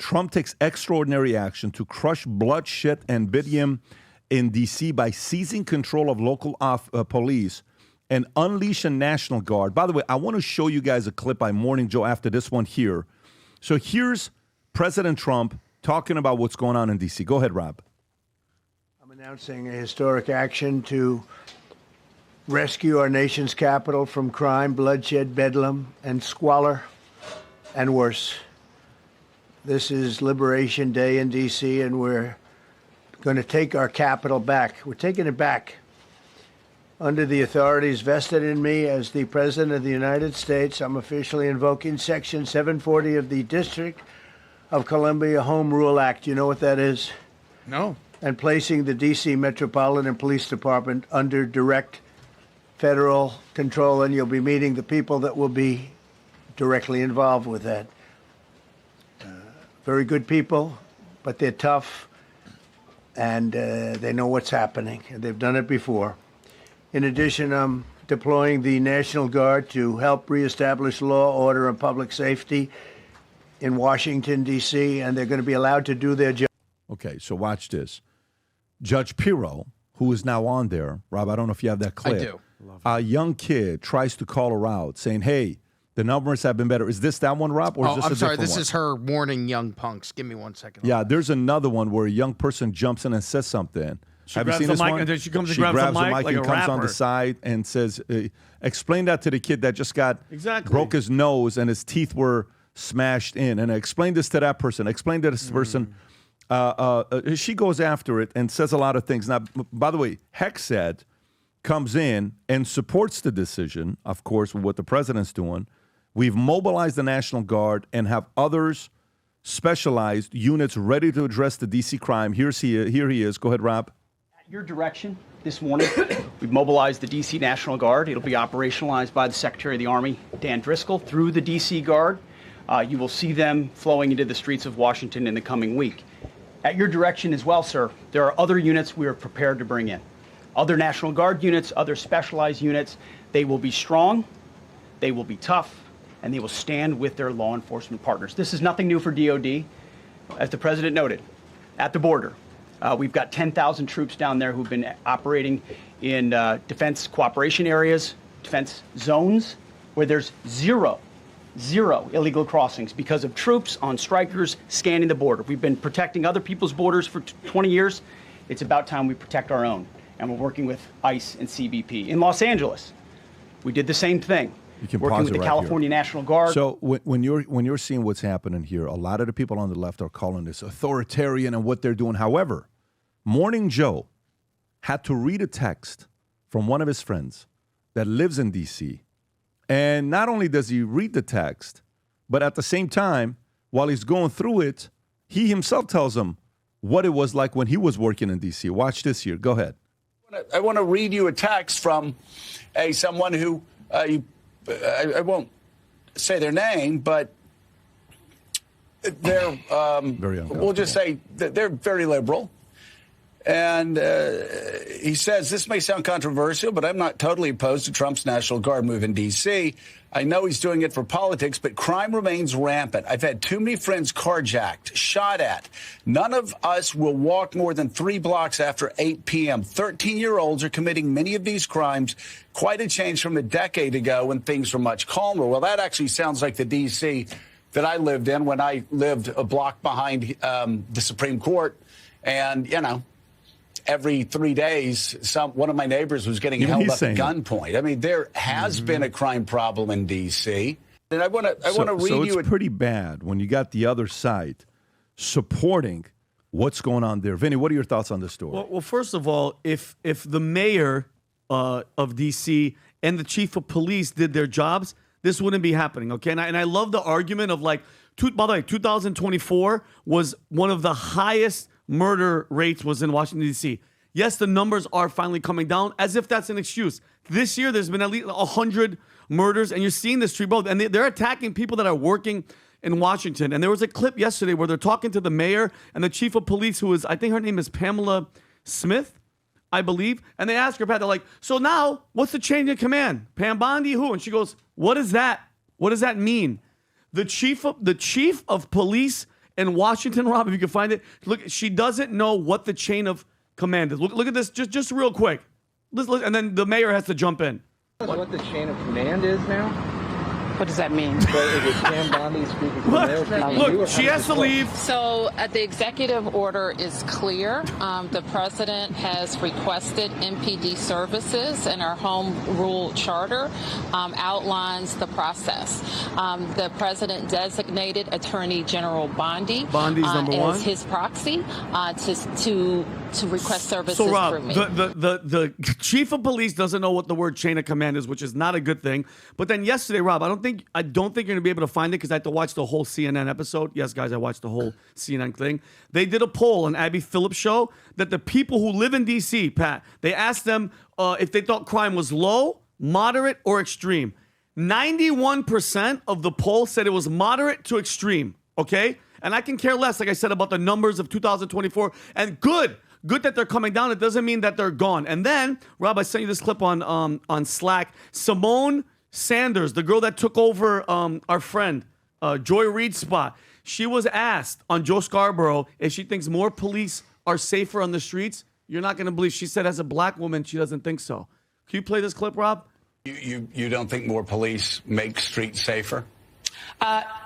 Trump takes extraordinary action to crush bloodshed and Bidium in D.C. by seizing control of local police and unleash a National Guard. By the way, I want to show you guys a clip by Morning Joe after this one here. So here's President Trump talking about what's going on in D.C. Go ahead, Rob. I'm announcing a historic action to rescue our nation's capital from crime, bloodshed, bedlam, and squalor, and worse. This is Liberation Day in D.C., and we're going to take our capital back. We're taking it back. Under the authorities vested in me as the President of the United States, I'm officially invoking Section 740 of the District of Columbia Home Rule Act. You know what that is? No. And placing the D.C. Metropolitan Police Department under direct federal control, and you'll be meeting the people that will be directly involved with that. Very good people, but they're tough, and they know what's happening, and they've done it before. In addition, I'm deploying the National Guard to help reestablish law, order, and public safety in Washington, D.C., and they're going to be allowed to do their job. Okay, so watch this. Judge Pirro, who is now on there, Rob, I don't know if you have that clip. I do. A young kid tries to call her out, saying, hey, the numbers have been better. Is this that one, Rob, or is this I'm a sorry. different This one? is her warning young punks. Give me 1 second. Yeah, there's another one where a young person jumps in and says something. Have you seen this one? And then she comes and She grabs grabs the mic like and a comes on rapper. the side and says, explain that to the kid that just got broke his nose and his teeth were smashed in. And explain this to that person. Explain to this person. She goes after it and says a lot of things. Now, by the way, Hexed comes in and supports the decision, of course, with what the president's doing. We've mobilized the National Guard and have others specialized units ready to address the D.C. crime. Here he is. Go ahead, Rob. At your direction this morning, we've mobilized the D.C. National Guard. It'll be operationalized by the Secretary of the Army, Dan Driscoll, through the D.C. Guard. You will see them flowing into the streets of Washington in the coming week. At your direction as well, sir, there are other units we are prepared to bring in. Other National Guard units, other specialized units. They will be strong, they will be tough, and they will stand with their law enforcement partners. This is nothing new for DOD. As the President noted, at the border, we've got 10,000 troops down there who've been operating in defense cooperation areas, defense zones, where there's zero illegal crossings because of troops on strikers scanning the border. We've been protecting other people's borders for 20 years. It's about time we protect our own. And we're working with ICE and CBP. In Los Angeles, we did the same thing. Working with the California National Guard. So when you're seeing what's happening here, a lot of the people on the left are calling this authoritarian and what they're doing. However, Morning Joe had to read a text from one of his friends that lives in D.C., and not only does he read the text, but at the same time, while he's going through it, he himself tells him what it was like when he was working in D.C. Watch this here. Go ahead. I want to read you a text from someone who, I won't say their name, but they're, we'll just say that they're very liberal. And he says, this may sound controversial, but I'm not totally opposed to Trump's National Guard move in D.C. I know he's doing it for politics, but crime remains rampant. I've had too many friends carjacked, shot at. None of us will walk more than 3 blocks after 8 p.m. 13-year-olds are committing many of these crimes. Quite a change from a decade ago when things were much calmer. Well, that actually sounds like the D.C. that I lived in when I lived a block behind the Supreme Court. And, you know, every 3 days, one of my neighbors was getting held up at gunpoint. I mean, there has been a crime problem in D.C. And I want to read so you. It's pretty bad when you got the other side supporting what's going on there. Vinny, what are your thoughts on this story? Well, first of all, if the mayor of D.C. and the chief of police did their jobs, this wouldn't be happening, okay? And I love the argument of like, by the way, 2024 was one of the highest murder rates was in Washington, D.C. Yes, the numbers are finally coming down, as if that's an excuse. This year, there's been at least 100 murders, and you're seeing this tree both. And they're attacking people that are working in Washington. And there was a clip yesterday where they're talking to the mayor and the chief of police, who is, I think her name is Pamela Smith, I believe. And they ask her, Pat, they're like, so now, what's the change in command? Pam Bondi, who? And she goes, what is that? What does that mean? The chief of police in Washington, Rob, if you can find it. Look, she doesn't know what the chain of command is. Look at this, just real quick. Listen, and then the mayor has to jump in. What the chain of command is now? What does that mean? Look, she has to leave. So the executive order is clear. The president has requested MPD services, and our home rule charter outlines the process. The president designated Attorney General Bondi's number one as his proxy to request services so, Rob, through me. The chief of police doesn't know what the word chain of command is, which is not a good thing. But then yesterday, Rob, I don't think you're going to be able to find it because I had to watch the whole CNN episode. Yes, guys, I watched the whole CNN thing. They did a poll on Abby Phillips' show that the people who live in D.C., Pat, they asked them if they thought crime was low, moderate, or extreme. 91% of the poll said it was moderate to extreme, okay? And I can care less, like I said, about the numbers of 2024. And good that they're coming down. It doesn't mean that they're gone. And then, Rob, I sent you this clip on Slack. Simone Sanders, the girl that took over our friend Joy Reid's spot, she was asked on Joe Scarborough if she thinks more police are safer on the streets. You're not going to believe. She said as a black woman, she doesn't think so. Can you play this clip, Rob? You don't think more police make streets safer?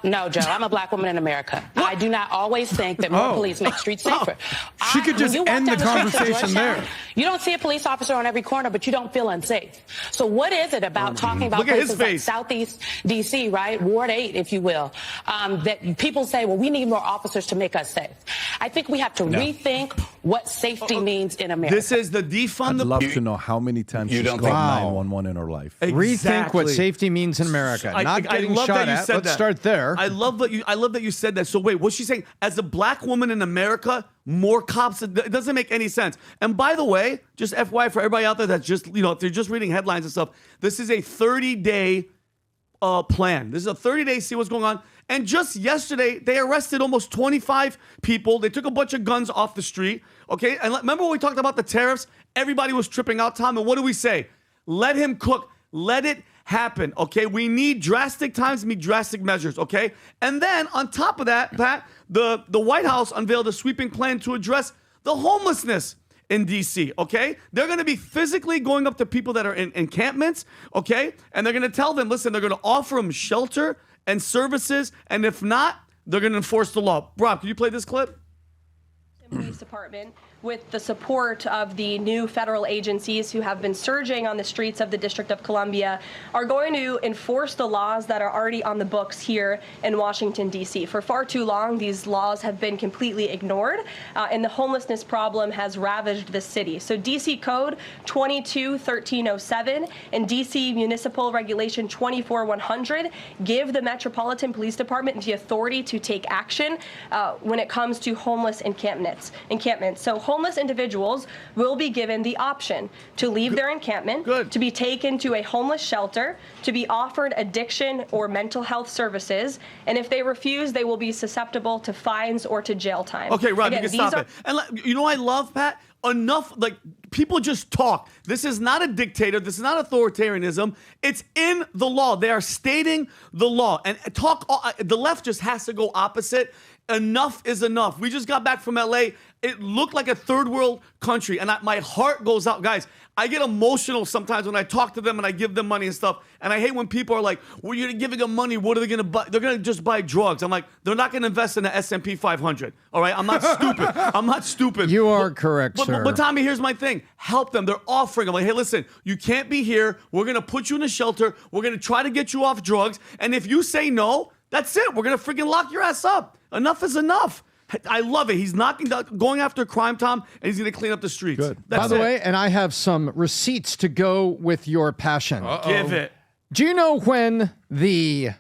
No, Joe. I'm a black woman in America. I do not always think that more police make streets safer. She could just end the conversation there. You don't see a police officer on every corner, but you don't feel unsafe. So what is it about talking about places like Southeast D.C., right? Ward 8, if you will, that people say, well, we need more officers to make us safe. I think we have to rethink what safety means in America. This is the defund. I'd love to know how many times she's called 911 in her life. Rethink what safety means in America. Not getting shot at. Let's start there. I love that you said that. So wait, what's she saying? As a black woman in America, more cops? It doesn't make any sense. And by the way, just FYI for everybody out there that's just, if they're just reading headlines and stuff, this is a 30-day plan. This is a 30-day, see what's going on. And just yesterday, they arrested almost 25 people. They took a bunch of guns off the street. Okay, and remember when we talked about the tariffs? Everybody was tripping out, Tom. And what do we say? Let him cook. Let it happen, okay? We need drastic times, need drastic measures, okay? And then on top of that, Pat, the White House unveiled a sweeping plan to address the homelessness in D.C., okay? They're going to be physically going up to people that are in encampments, okay? And they're going to tell them, listen, they're going to offer them shelter and services, and if not, they're going to enforce the law. Rob, can you play this clip? Police Department, with the support of the new federal agencies who have been surging on the streets of the District of Columbia, are going to enforce the laws that are already on the books here in Washington, D.C. For far too long, these laws have been completely ignored, and the homelessness problem has ravaged the city. So D.C. Code 22-1307 and D.C. Municipal Regulation 24-100 give the Metropolitan Police Department the authority to take action when it comes to homeless encampments. So homeless individuals will be given the option to leave their encampment, to be taken to a homeless shelter, to be offered addiction or mental health services, and if they refuse, they will be susceptible to fines or to jail time. Okay, Rob, you can stop it. And you know what I love, Pat? Enough, people just talk. This is not a dictator. This is not authoritarianism. It's in the law. They are stating the law. And the left just has to go opposite. Enough is enough. We just got back from L.A. It looked like a third world country, and my heart goes out. Guys, I get emotional sometimes when I talk to them and I give them money and stuff, and I hate when people are like, well, you're giving them money, what are they going to buy? They're going to just buy drugs. I'm like, they're not going to invest in the S&P 500, all right? I'm not stupid. I'm not stupid. You are correct, sir. But Tommy, here's my thing. Help them. They're offering. I'm like, hey, listen, you can't be here. We're going to put you in a shelter. We're going to try to get you off drugs, and if you say no, that's it. We're going to freaking lock your ass up. Enough is enough. I love it. He's going after crime, Tom, and he's going to clean up the streets. Good. By the way, and I have some receipts to go with your passion. Give it. Do you know when the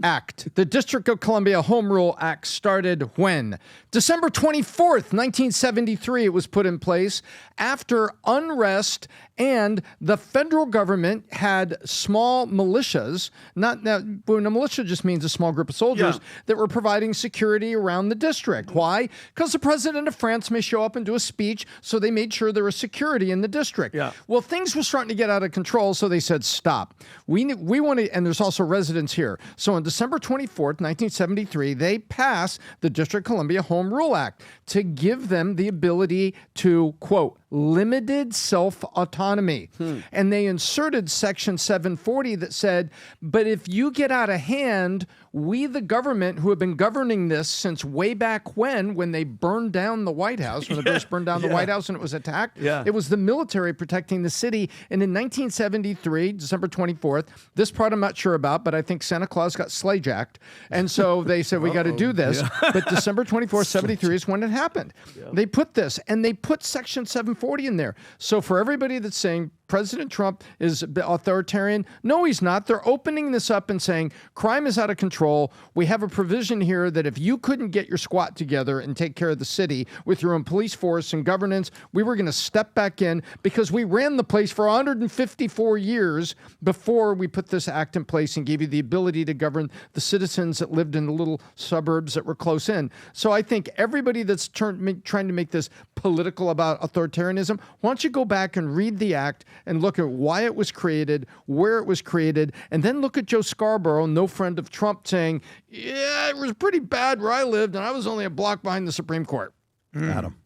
Act, the District of Columbia Home Rule Act, started when? December 24th, 1973, it was put in place after unrest, and the federal government had small militias, when a militia just means a small group of soldiers that were providing security around the district. Why? Because the president of France may show up and do a speech, so they made sure there was security in the district. Yeah. Well, things were starting to get out of control, so they said, stop. We want to, and there's also residents here. So on December 24th, 1973, they pass the District of Columbia Home Rule Act to give them the ability to, quote, limited self-autonomy. And they inserted Section 740 that said, but if you get out of hand, we, the government, who have been governing this since way back when they burned down the White House, when the British burned down the White House and it was attacked, it was the military protecting the city. And in 1973, December 24th, this part I'm not sure about, but I think Santa Claus got sleigh jacked. And so they said, we got to do this. But December 24th, 73 is when it happened. They put this, and they put Section 740 in there. So for everybody that's saying President Trump is authoritarian, no, he's not. They're opening this up and saying crime is out of control. We have a provision here that if you couldn't get your squad together and take care of the city with your own police force and governance, we were going to step back in because we ran the place for 154 years before we put this act in place and gave you the ability to govern the citizens that lived in the little suburbs that were close in. So I think everybody that's trying to make this political about authoritarianism, why don't you go back and read the act and look at why it was created, where it was created, and then look at Joe Scarborough, no friend of Trump, saying, yeah, it was pretty bad where I lived, and I was only a block behind the Supreme Court. Adam.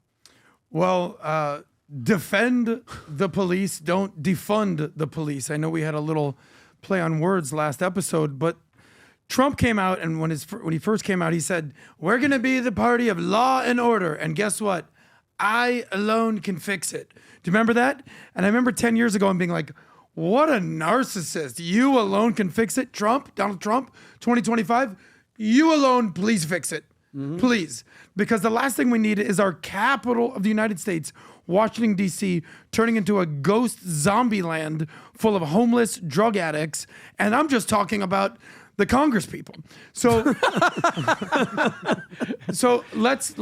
Well, defend the police, don't defund the police. I know we had a little play on words last episode, but Trump came out, and when he first came out, he said, we're going to be the party of law and order, and guess what? I alone can fix it. Do you remember that? And I remember 10 years ago and being like, what a narcissist. You alone can fix it. Trump, Donald Trump, 2025, you alone, please fix it. Please. Because the last thing we need is our capital of the United States, Washington, D.C., turning into a ghost zombie land full of homeless drug addicts. And I'm just talking about the Congress people. So, let's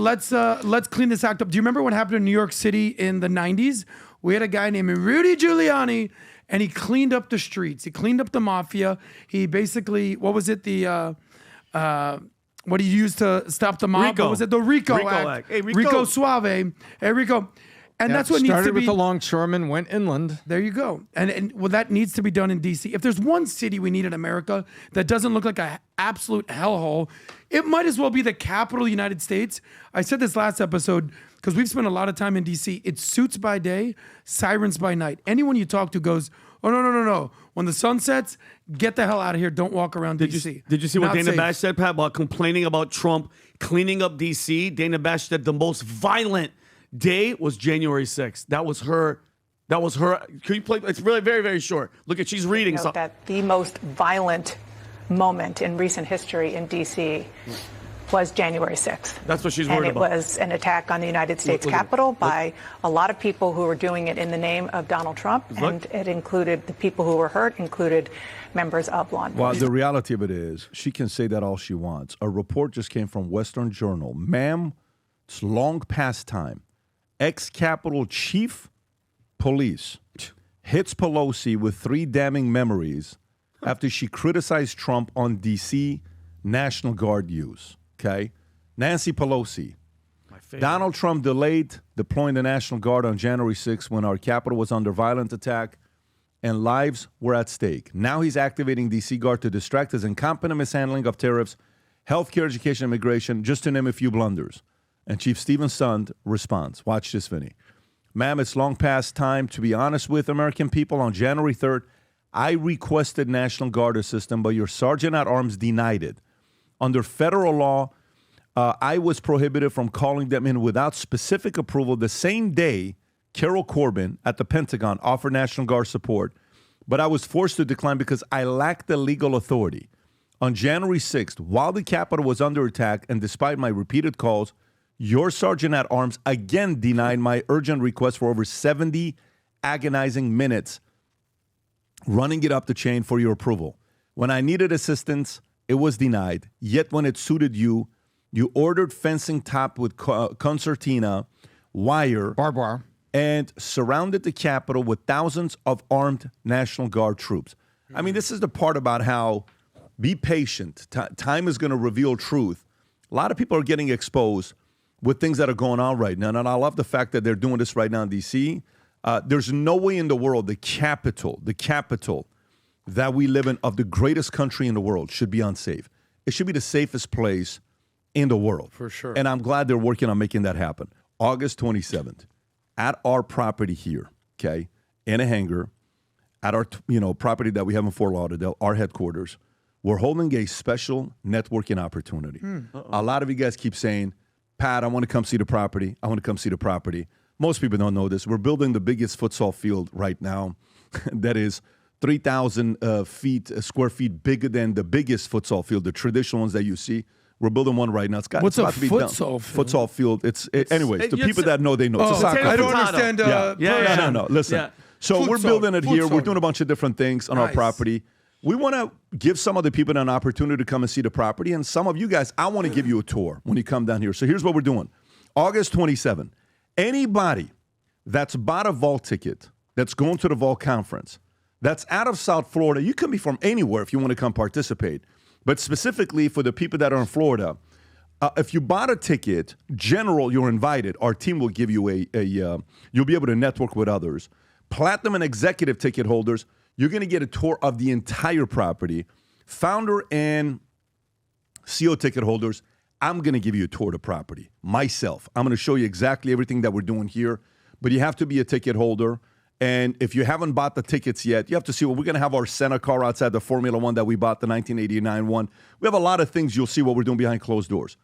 clean this act up. Do you remember what happened in New York City in the 90s? We had a guy named Rudy Giuliani, and he cleaned up the streets. He cleaned up the mafia. He basically, what was it? What he used to stop the mob? RICO. What was it? The RICO Act. Hey, Rico. Rico Suave. Hey, Rico. And that's what needs to be. Started with the longshoremen, went inland. There you go. And well, that needs to be done in D.C. If there's one city we need in America that doesn't look like an absolute hellhole, it might as well be the capital of the United States. I said this last episode because we've spent a lot of time in D.C. It's suits by day, sirens by night. Anyone you talk to goes, oh, no. When the sun sets, get the hell out of here. Don't walk around D.C. Did you see what Not Dana safe. Bash said, Pat, about complaining about Trump cleaning up D.C.? Dana Bash said the most violent day was January 6th. That was her. Can you play? It's really very, very short. Look at, she's reading something. That the most violent moment in recent history in D.C. was January 6th. That's what she's worried about. And it was an attack on the United States Capitol by a lot of people who were doing it in the name of Donald Trump. And it included, the people who were hurt included members of law enforcement. Well, the reality of it is, she can say that all she wants. A report just came from Western Journal. Ma'am, it's long past time. Ex-Capitol Chief Police hits Pelosi with 3 damning memories after she criticized Trump on D.C. National Guard use. Okay? Nancy Pelosi. Donald Trump delayed deploying the National Guard on January 6th when our capital was under violent attack and lives were at stake. Now he's activating D.C. Guard to distract his incompetent mishandling of tariffs, healthcare, education, immigration, just to name a few blunders. And Chief Stephen Sund responds. Watch this, Vinny. Ma'am, it's long past time to be honest with American people. On January 3rd, I requested National Guard assistance, but your Sergeant at Arms denied it. Under federal law, I was prohibited from calling them in without specific approval. The same day, Carol Corbin at the Pentagon offered National Guard support, but I was forced to decline because I lacked the legal authority. On January 6th, while the Capitol was under attack and despite my repeated calls, your Sergeant at Arms again denied my urgent request for over 70 agonizing minutes, running it up the chain for your approval. When I needed assistance, it was denied. Yet when it suited you, you ordered fencing topped with concertina, wire, barbed wire, and surrounded the Capitol with thousands of armed National Guard troops. I mean, this is the part about how be patient. Time is going to reveal truth. A lot of people are getting exposed with things that are going on right now. And I love the fact that they're doing this right now in D.C. There's no way in the world the capital, that we live in, of the greatest country in the world, should be unsafe. It should be the safest place in the world. For sure. And I'm glad they're working on making that happen. August 27th, at our property here, okay, in a hangar, at our property that we have in Fort Lauderdale, our headquarters, we're holding a special networking opportunity. A lot of you guys keep saying, Pat, I want to come see the property. I want to come see the property. Most people don't know this. We're building the biggest futsal field right now that is 3,000 square feet bigger than the biggest futsal field, the traditional ones that you see. We're building one right now. It's got, What's it's a about to be futsal field? Futsal field. Anyways, the people that know, they know. It's a soccer I don't field. understand. No. Listen. Yeah. So we're Futsal, building it here. futsal. We're doing a bunch of different things on our Nice. property. We want to give some other people an opportunity to come and see the property. And some of you guys, I want to give you a tour when you come down here. So here's what we're doing. August 27th. Anybody that's bought a Vault ticket, that's going to the Vault conference, that's out of South Florida, you can be from anywhere if you want to come participate. But specifically for the people that are in Florida, if you bought a ticket, general, you're invited. Our team will give you you'll be able to network with others. Platinum and executive ticket holders, you're going to get a tour of the entire property. Founder and CEO ticket holders, I'm going to give you a tour of the property myself. I'm going to show you exactly everything that we're doing here. But you have to be a ticket holder. And if you haven't bought the tickets yet, you have to see, we're going to have our Senna car outside the Formula One that we bought, the 1989 one. We have a lot of things. You'll see what we're doing behind closed doors.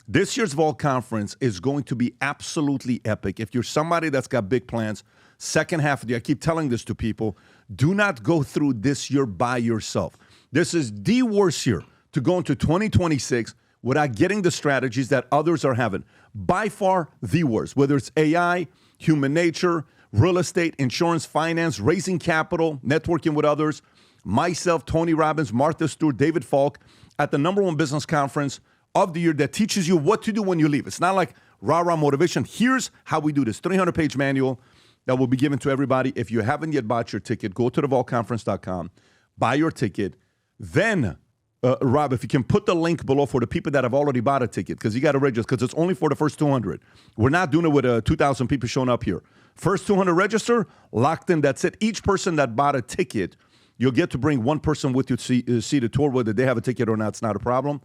This year's Vault Conference is going to be absolutely epic. If you're somebody that's got big plans, second half of the year, I keep telling this to people, do not go through this year by yourself. This is the worst year to go into 2026 without getting the strategies that others are having. By far the worst, whether it's AI, human nature, real estate, insurance, finance, raising capital, networking with others. Myself, Tony Robbins, Martha Stewart, David Falk at the #1 business conference of the year that teaches you what to do when you leave. It's not like rah-rah motivation. Here's how we do this. 300-page manual that will be given to everybody. If you haven't yet bought your ticket, go to thevaultconference.com, buy your ticket. Then, Rob, if you can put the link below for the people that have already bought a ticket, because you got to register, because it's only for the first 200. We're not doing it with 2,000 people showing up here. First 200 register, locked in, that's it. Each person that bought a ticket, you'll get to bring one person with you to see the tour, whether they have a ticket or not, it's not a problem.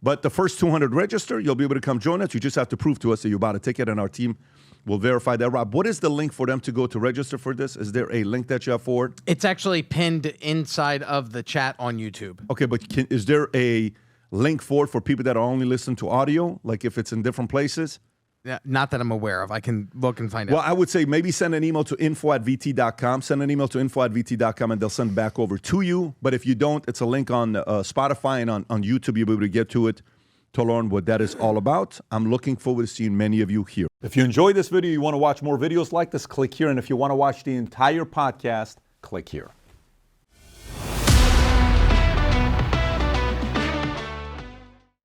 But the first 200 register, you'll be able to come join us. You just have to prove to us that you bought a ticket, and our team will verify that. Rob, what is the link for them to go to register for this? Is there a link that you have for it? It's actually pinned inside of the chat on YouTube. Okay, but is there a link for it for people that are only listening to audio, like if it's in different places? Yeah, not that I'm aware of. I can look and find Well, out. I would say maybe send an email to info@vt.com. Send an email to info@vt.com, and they'll send it back over to you. But if you don't, it's a link on Spotify and on YouTube. You'll be able to get to it to learn what that is all about. I'm looking forward to seeing many of you here. If you enjoyed this video, you want to watch more videos like this, click here. And if you want to watch the entire podcast, click here.